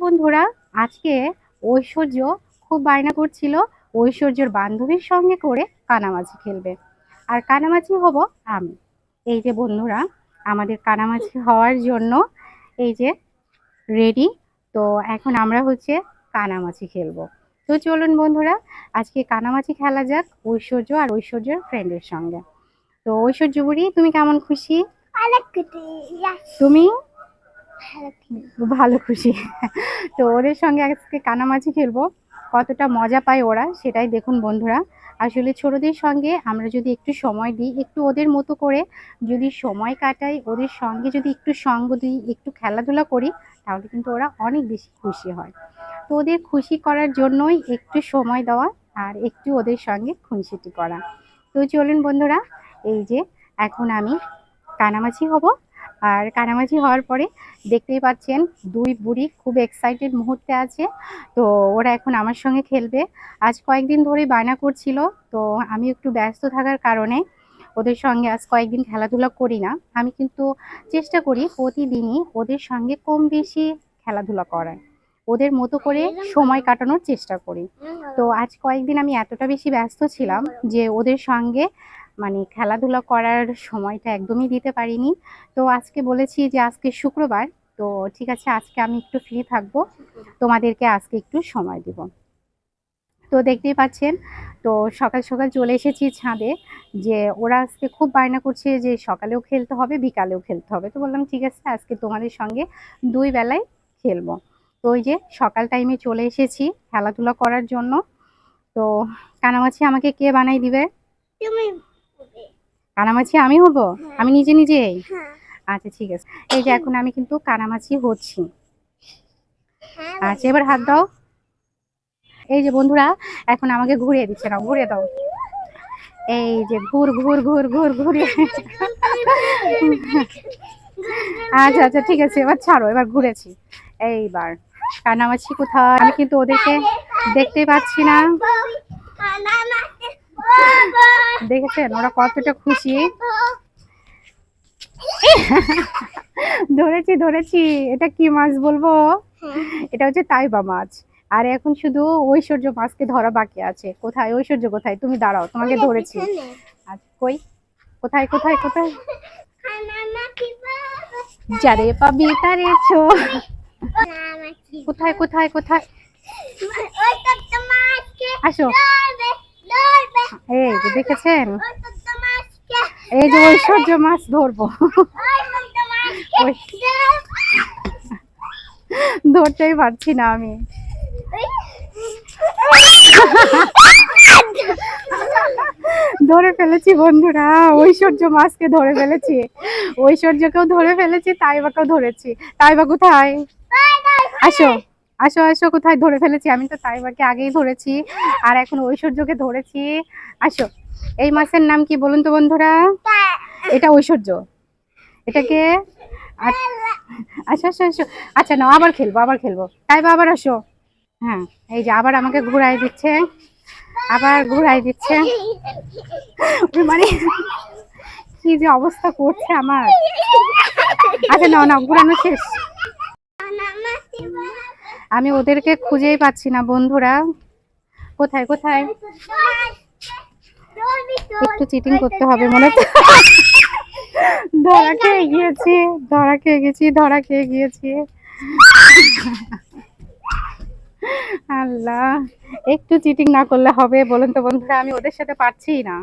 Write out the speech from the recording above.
বন্ধুরা, আজকে ঐশ্বর্য খুব বায়না করছিল ঐশ্বর্যের বান্ধবীর সঙ্গে করে কানামাছি খেলবে। আর কানামাছি হব আমি। এই যে বন্ধুরা, আমাদের কানামাছি হওয়ার জন্য এই যে রেডি। তো এখন আমরা হচ্ছে কানামাছি খেলবো। তো চলুন বন্ধুরা, আজকে কানামাছি খেলা যাক ঐশ্বর্য আর ঐশ্বর্যের ফ্রেন্ডের সঙ্গে। তো ঐশ্বর্য বুড়ি, তুমি কেমন খুশি? তুমি ভালো খুশি। তো ওদের সঙ্গে আজকে কানামাছি খেলবো। কতটা মজা পায় ওরা সেটাই দেখুন বন্ধুরা। আসলে ছোটদের সঙ্গে আমরা যদি একটু সময় দিই, একটু ওদের মতো করে যদি সময় কাটাই, ওদের সঙ্গে যদি একটু সঙ্গ দিই, একটু খেলাধুলা করি, তাহলে কিন্তু ওরা অনেক বেশি খুশি হয়। তো ওদের খুশি করার জন্যই একটু সময় দেওয়া আর একটু ওদের সঙ্গে খুনসুটি করা। তো চলুন বন্ধুরা, এই যে এখন আমি কানামাছি হব। আর কানামাছি হওয়ার পরে দেখতেই পাচ্ছেন দুই বুড়ি খুব এক্সাইটেড মুহূর্তে আছে। তো ওরা এখন আমার সঙ্গে খেলবে। আজ কয়েকদিন ধরে বায়না করছিল, তো আমি একটু ব্যস্ত থাকার কারণে ওদের সঙ্গে আজ কয়েকদিন খেলাধুলা করি না। আমি কিন্তু চেষ্টা করি প্রতিদিনই ওদের সঙ্গে কম বেশি খেলাধুলা করার, ওদের মতো করে সময় কাটানোর চেষ্টা করি। তো আজ কয়েকদিন আমি এতটা বেশি ব্যস্ত ছিলাম যে ওদের সঙ্গে মানে খেলাধুলা করার সময়টা একদমই দিতে পারিনি। তো আজকে বলেছি যে আজকে শুক্রবার, তো ঠিক আছে আজকে আমি একটু ফ্রি থাকবো, তোমাদেরকে আজকে একটু সময় দিব। তো দেখতেই পাচ্ছেন, তো সকাল সকাল চলে এসেছি ছাদে। যে ওরা আজকে খুব বায়না করছে যে সকালেও খেলতে হবে, বিকালেও খেলতে হবে। তো বললাম ঠিক আছে আজকে তোমাদের সঙ্গে দুই বেলায় খেলবো। তো ওই যে সকাল টাইমে চলে এসেছি খেলাধুলা করার জন্য। তো কানামাছি আমাকে কে বানাই দিবে? কানামাছি আমি হব? আমি নিজে নিজেই? আচ্ছা ঠিক আছে। এই যে এখন আমি কিন্তু কানামাছি হচ্ছি। আচ্ছা এবার হাত দাও। এই যে বন্ধুরা, এখন আমাকে ঘুরিয়ে দিচ্ছে, না ঘুরিয়ে দাও। এই যে ঘুর ঘুর ঘুর ঘুর ঘুরিয়ে। আচ্ছা আচ্ছা ঠিক আছে, এবার ছাড়ো, এবার ঘুরেছি। এইবার কানামাছি কোথায়? আমি কিন্তু ওদেরকে দেখতে পাচ্ছি না। দেখেছেন ওরা কতটা খুশি। ধরেছি ধরেছি। এটা কি মাছ বলবো? এটা হচ্ছে তাইবা মাছ। আর এখন শুধু ঐশ্বর্য মাছকে ধরা বাকি আছে। কোথায় ঐশ্বর্য? কোথায়? তুমি দাঁড়াও, তোমাকে ধরেছি। আচ্ছা কই? কোথায় কোথায় কোথায়? যারে পাবি তারে ছো। কোথায় কোথায় কোথায়? আসো। এই যে দেখেছেন, এই যে ঐশ্বর্য মাছ ধরবো। ধরতেই পারছি না আমি। ধরে ফেলেছি বন্ধুরা, ঐশ্বর্য মাছকে ধরে ফেলেছি। ঐশ্বর্যকেও ধরে ফেলেছি, তাইবাকেও ধরেছি। তাইবা কোথায়? আসো আসো আসো, কোথায়? ধরে ফেলেছি আমি তো তাইবাকে আগেই ধরেছি, আর এখন ঐশ্বর্যকে ধরেছি। আসো। এই মাছের নাম কি বলুন তো বন্ধুরা? এটা ঐশ্বর্য। এটাকে আচ্ছা আচ্ছা আসো। আচ্ছা নাও, আবার খেলবো আবার খেলবো। তাইবা আবার আসো। হ্যাঁ, এই যে আবার আমাকে ঘুরাই দিচ্ছে, আবার ঘুরাই দিচ্ছে। মানে কি যে অবস্থা করছে আমার। আচ্ছা নাও নাও, ঘুরানো শেষ। আমি ওদেরকে খুঁজেই পাচ্ছি না বন্ধুরা। কোথায় কোথায়? একটু চিটিং করতে হবে মনে হচ্ছে। ধরা খেয়ে গিয়েছি, ধরা খেয়ে গেছি, ধরা খেয়ে গিয়েছি। আল্লাহ, একটু চিটিং না করলে হবে বলুন তো বন্ধুরা? আমি ওদের সাথে পারছি না।